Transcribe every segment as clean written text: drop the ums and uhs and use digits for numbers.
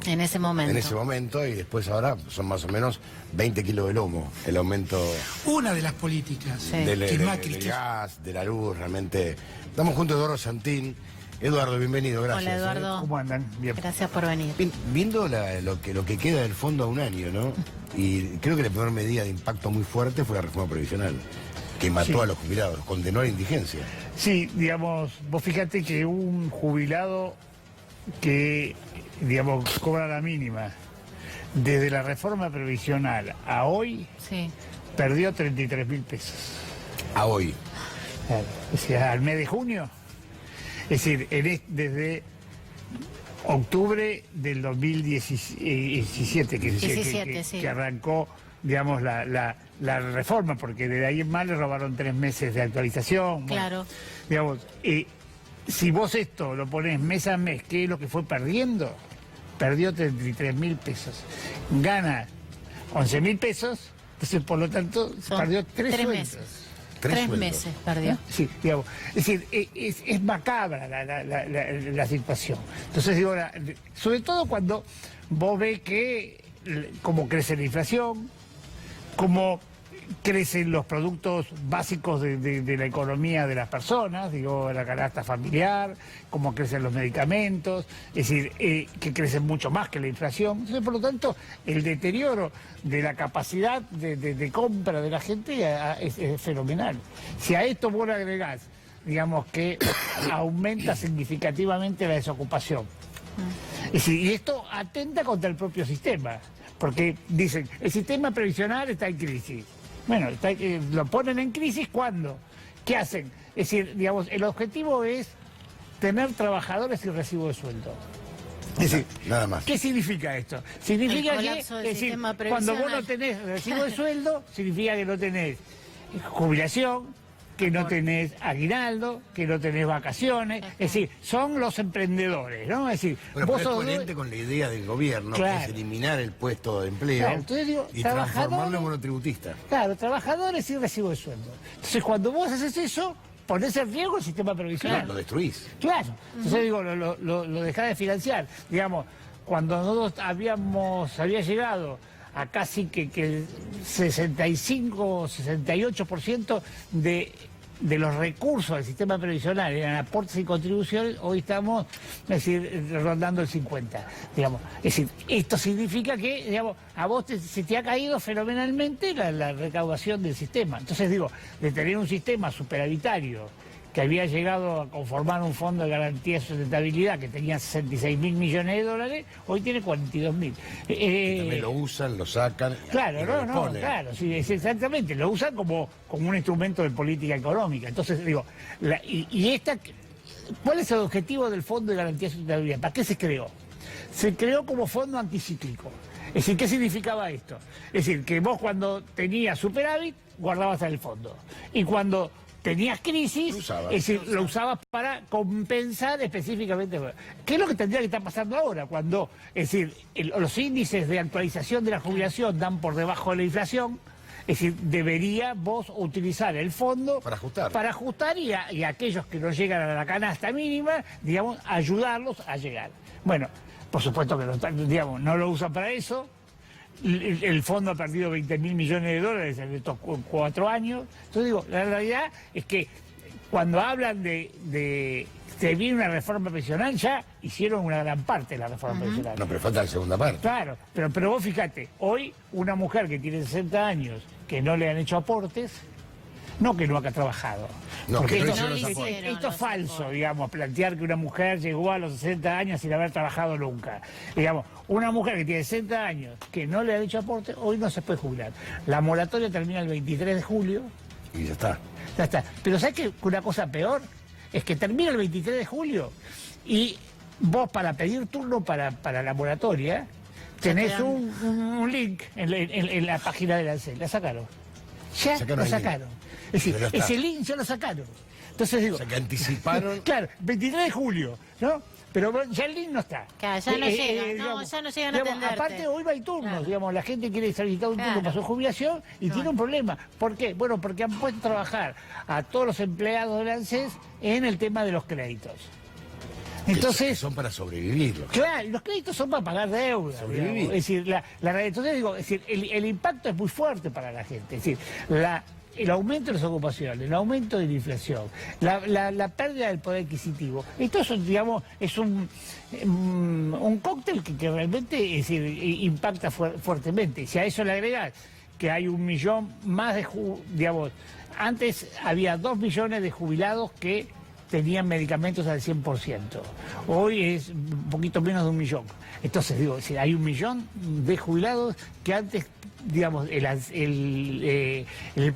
En ese momento. En ese momento, y después ahora son más o menos 20 kilos de lomo, el aumento Una de las políticas Sí. que más del critica. gas, de la luz, realmente. Estamos junto a Eduardo Santín. Eduardo, bienvenido, gracias. Hola, Eduardo. ¿Cómo andan? Bien. Gracias por venir. Bien, viendo lo que queda del fondo a un año, ¿no? Y creo que la primera medida de impacto muy fuerte fue la reforma previsional, que mató Sí. a los jubilados, condenó a la indigencia. Sí, digamos, vos fíjate que un jubilado que, digamos, cobra la mínima, desde la reforma previsional a hoy, Sí. perdió 33.000 pesos. A hoy. Claro. O sea, al mes de junio. Es decir, desde octubre del 2017, Sí. que arrancó, digamos, la reforma, porque desde ahí en más le robaron 3 meses de actualización. Bueno, Claro. digamos, si vos esto lo ponés mes a mes, ¿qué es lo que fue perdiendo? Perdió 33.000 pesos. Gana 11.000 pesos, entonces por lo tanto Son perdió 3 3 sueldos. meses. Tres 3 sueldos. meses perdió. Sí, digamos, es decir, es macabra la situación. Entonces digo, sobre todo cuando vos ves que cómo crece la inflación, cómo crecen los productos básicos de la economía de las personas, digo, la canasta familiar, cómo crecen los medicamentos, es decir, que crecen mucho más que la inflación. Entonces, por lo tanto, el deterioro de la capacidad de compra de la gente es fenomenal. Si a esto vos le agregás, digamos, que aumenta significativamente la desocupación. Es decir, y esto atenta contra el propio sistema, porque dicen, el sistema previsional está en crisis. Bueno, lo ponen en crisis ¿cuándo? ¿Qué hacen? Es decir, digamos, el objetivo es tener trabajadores y recibo de sueldo. Es decir, Nada más. ¿qué significa esto? Significa El que, colapso del es decir, sistema cuando vos previsional. no tenés recibo de sueldo, significa que no tenés jubilación, que no tenés aguinaldo, que no tenés vacaciones. Es decir, son los emprendedores, ¿no? Es decir, Bueno, vos pero es sos coherente con la idea del gobierno, Claro. que es eliminar el puesto de empleo Claro, entonces digo, y trabajadores- transformarlo en monotributista. Claro, trabajadores y recibo de sueldo. Entonces, cuando vos haces eso, ponés en riesgo el sistema previsional. Lo destruís. Claro. Entonces, digo, lo dejás de financiar. Digamos, cuando nosotros había llegado a casi que el 65 o 68% de los recursos del sistema previsional eran aportes y contribuciones, hoy estamos, es decir, rondando el 50%. Digamos. Es decir, esto significa que, digamos, a vos se te ha caído fenomenalmente la recaudación del sistema. Entonces, digo, de tener un sistema superavitario que había llegado a conformar un fondo de garantía y sustentabilidad que tenía 66.000 millones de dólares, hoy tiene 42.000. También lo usan, lo sacan. Claro, y lo no, reponen. claro, sí, es exactamente, lo usan como un instrumento de política económica. Entonces, digo, ¿cuál es el objetivo del Fondo de Garantía y Sustentabilidad? ¿Para qué se creó? Se creó como fondo anticíclico. Es decir, ¿qué significaba esto? Es decir, que vos cuando tenías superávit, guardabas en el fondo. Y cuando tenías crisis, Lo usabas. es decir, lo usabas para compensar específicamente. ¿Qué es lo que tendría que estar pasando ahora? Cuando, es decir, los índices de actualización de la jubilación dan por debajo de la inflación, es decir, debería vos utilizar el fondo Para ajustar. para ajustar y a aquellos que no llegan a la canasta mínima, digamos, ayudarlos a llegar. Bueno, por supuesto que digamos, no lo usan para eso. El fondo ha perdido 20.000 millones de dólares en estos 4 años. Entonces digo, la realidad es que cuando hablan de que viene una reforma pensional, ya hicieron una gran parte de la reforma pensional. No, pero falta la segunda parte. Claro, pero vos fíjate, hoy una mujer que tiene 60 años, que no le han hecho aportes, no que no ha trabajado. No, Porque que no esto, hicieron los esto aportes. esto es falso, digamos, plantear que una mujer llegó a los 60 años sin haber trabajado nunca. Digamos, una mujer que tiene 60 años, que no le han hecho aporte, hoy no se puede jubilar. La moratoria termina el 23 de julio, Y ya está. ya está. Pero ¿sabes qué? Una cosa peor es que termina el 23 de julio y vos para pedir turno para la moratoria tenés te dan- un link en la página de la ANSES. La sacaron. Ya Sacaron lo el link. sacaron. Es decir, Pero ya está. ese link ya lo sacaron. Entonces digo... O sea, que anticiparon. Claro, 23 de julio, ¿no? Pero bueno, ya el link no está. Claro, ya no llegan, no, ya no llegan a atenderte. Aparte, hoy no hay turnos, Claro. digamos, la gente quiere solicitar un turno Claro. para su jubilación y No. tiene un problema. ¿Por qué? Bueno, porque han puesto a trabajar a todos los empleados de la ANSES en el tema de los créditos. Entonces, son para sobrevivir. claro, los créditos son para pagar deuda. Sobrevivir. Digamos. Es decir, entonces digo, es decir, el impacto es muy fuerte para la gente. Es decir, el aumento de las ocupaciones, el aumento de la inflación, la pérdida del poder adquisitivo. Esto es, digamos, es un cóctel que realmente, es decir, impacta fuertemente. Si a eso le agregas que hay 1 millón más de, digamos, antes había 2 millones de jubilados que tenían medicamentos al 100%. Hoy es un poquito menos de 1 millón. Entonces, digo, hay 1 millón de jubilados que antes, digamos, el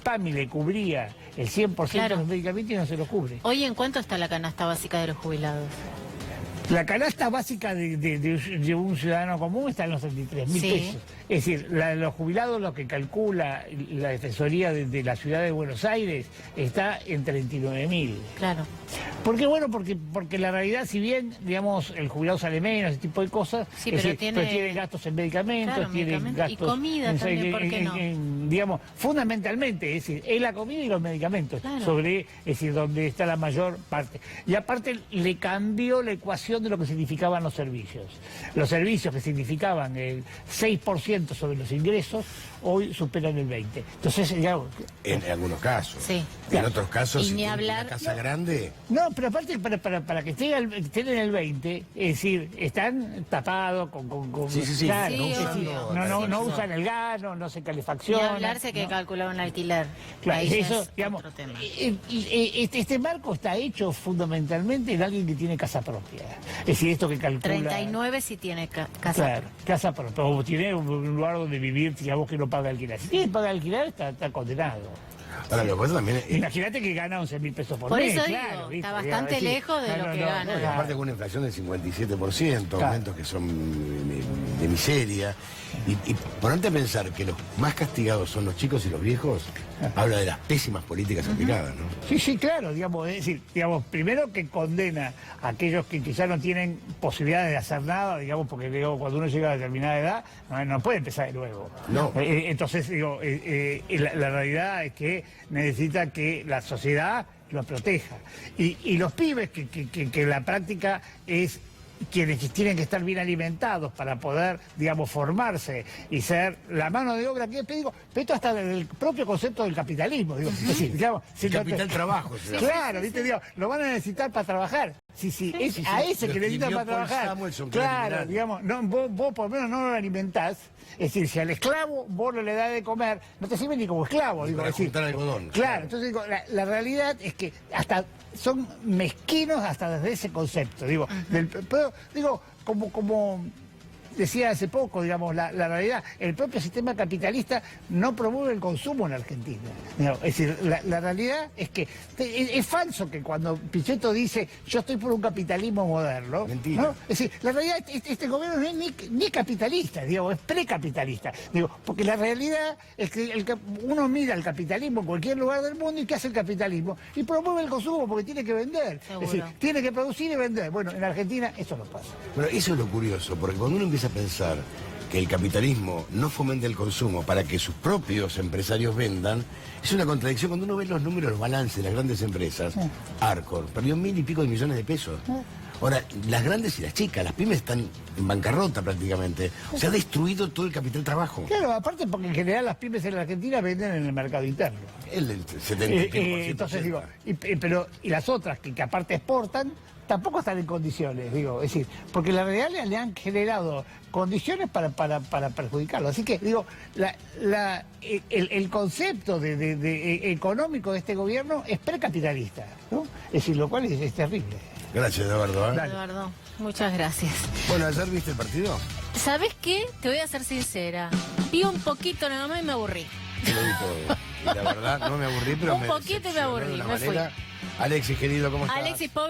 PAMI le cubría el 100% Claro. de los medicamentos y no se los cubre. Hoy, ¿en cuánto está la canasta básica de los jubilados? La canasta básica de un ciudadano común está en los 33.000 Sí. pesos. Es decir, los jubilados, lo que calcula la Defensoría de la Ciudad de Buenos Aires, está en 39.000. Claro. ¿Por qué? Bueno, porque la realidad, si bien, digamos, el jubilado sale menos, ese tipo de cosas, Sí, es pero decir, tiene gastos en medicamentos, Claro, tiene medicamentos. Y gastos... comida también, ¿por qué no? digamos, fundamentalmente, es decir, es la comida y los medicamentos, Claro. es decir, donde está la mayor parte. Y aparte le cambió la ecuación de lo que significaban los servicios. Los servicios que significaban el 6% sobre los ingresos, hoy superan el 20%. Entonces, digamos... En algunos casos. Sí. En otros casos, Y si ni tienen hablar- una casa grande... No, pero aparte, para que estén en el 20, es decir, están tapados con Sí. gas, Sí, no, obvio. no usan el gas, no se Ni calefaccionan. hablarse que no. calcular un alquiler. Claro, Ahí ya eso, es digamos, otro tema. este marco está hecho fundamentalmente en alguien que tiene casa propia. Es decir, esto que calcula... 39 si tiene casa. Claro, casa propia. O tiene un lugar donde vivir, digamos, que no paga alquiler. Si tiene que pagar alquiler, está condenado. Ahora, lo que pasa también es... Imagínate que gana 11.000 pesos por Por mes. eso claro, digo, ¿viste? está bastante lejos de lo que gana. Porque aparte con una inflación del 57%, Claro. aumentos que son de miseria. Y ponerte a pensar que los más castigados son los chicos y los viejos, habla de las pésimas políticas aplicadas, ¿no? Sí, claro, digamos, es decir, primero que condena a aquellos que quizás no tienen posibilidades de hacer nada, digamos, porque digo, cuando uno llega a determinada edad, no puede empezar de nuevo. No. Entonces, digo, la realidad es que necesita que la sociedad lo proteja. Y los pibes, que en la práctica es quienes tienen que estar bien alimentados para poder, digamos, formarse y ser la mano de obra, que te digo, pero esto hasta del propio concepto del capitalismo, digo, es decir, digamos, El capital trabajo. se llama. claro, ¿viste? Digo, lo van a necesitar para trabajar. Sí, es a ese Lo que necesitan escribió para Paul trabajar. Samuelson, que era Claro, liberal. digamos, no, vos por lo menos no lo alimentás. Es decir, si al esclavo vos no le das de comer, no te sirve ni como esclavo. Ni Digo, para es decir, juntar algodón. Claro, entonces digo, la realidad es que hasta son mezquinos hasta desde ese concepto. Digo, pero, digo, como decía hace poco, digamos, la realidad, el propio sistema capitalista no promueve el consumo en Argentina. Digamos, es decir, la realidad es que es falso que cuando Pichetto dice yo estoy por un capitalismo moderno, Mentira. ¿no? Es decir, la realidad es este gobierno no es ni capitalista, digamos, es precapitalista. Digo, porque la realidad es que uno mira el capitalismo en cualquier lugar del mundo y ¿qué hace el capitalismo? Y promueve el consumo porque tiene que vender. Seguro. Es decir, tiene que producir y vender. Bueno, en Argentina eso no pasa. Bueno, eso es lo curioso, porque cuando uno empieza a pensar que el capitalismo no fomenta el consumo para que sus propios empresarios vendan, es una contradicción. Cuando uno ve los números, los balances de las grandes empresas, Arcor perdió 1.000 y pico de millones de pesos. Ahora, las grandes y las chicas, las pymes están en bancarrota prácticamente. Se ha destruido todo el capital trabajo. Claro, aparte porque en general las pymes en la Argentina venden en el mercado interno. El del 70%. Entonces digo, pero las otras que aparte exportan, tampoco están en condiciones, digo, es decir, porque la realidad le han generado condiciones para perjudicarlo. Así que, digo, el concepto económico de este gobierno es precapitalista, ¿no? Es decir, lo cual es terrible. Gracias, Eduardo. ¿eh? Eduardo, muchas gracias. Bueno, ¿ayer viste el partido? ¿Sabes qué? Te voy a ser sincera. Vi un poquito nada más y me aburrí. Yo lo vi todo. Y la verdad, no me aburrí, pero Un poquito y me decepcionó aburrí, de una me fui. manera. Alexis, querido, ¿cómo estás? Alexis, pobre.